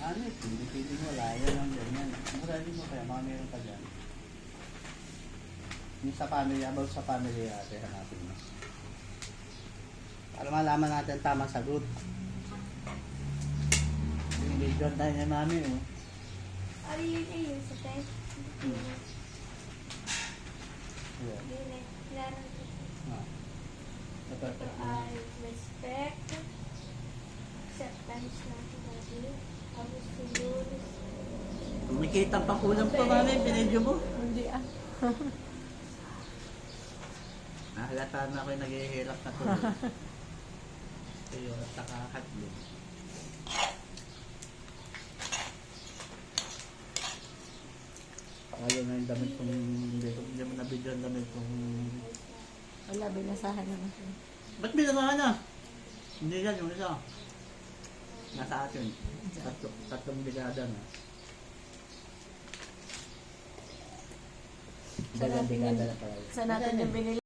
Ano eh, hindi wala. Yan lang ganyan. Murali mo kaya, mga meron pa dyan. Yung sa family, about sa family ate, hanapin mo. Para malaman natin tamang sagot. Yung video na niya namin, oh. Ano yun eh, sa test? Yeah. Klaro Ah. ito ay respect, acceptance natin natin, tapos sunod. Kumikita pa kulang pa namin, pinedyo mo. Hindi ah. Nahalata na ako'y naghihirap na tuloy. Kayo, at nakakatlo. Ayaw na yung damit kong hindi mo nabidyo ang damit kong... Wala, binasahan naman siya. Ba't binasahan na? Hindi yan yung isa. Nasa atin. Tatlong bigada na. Sa natin Bigada na pala. Sa natin yung binili.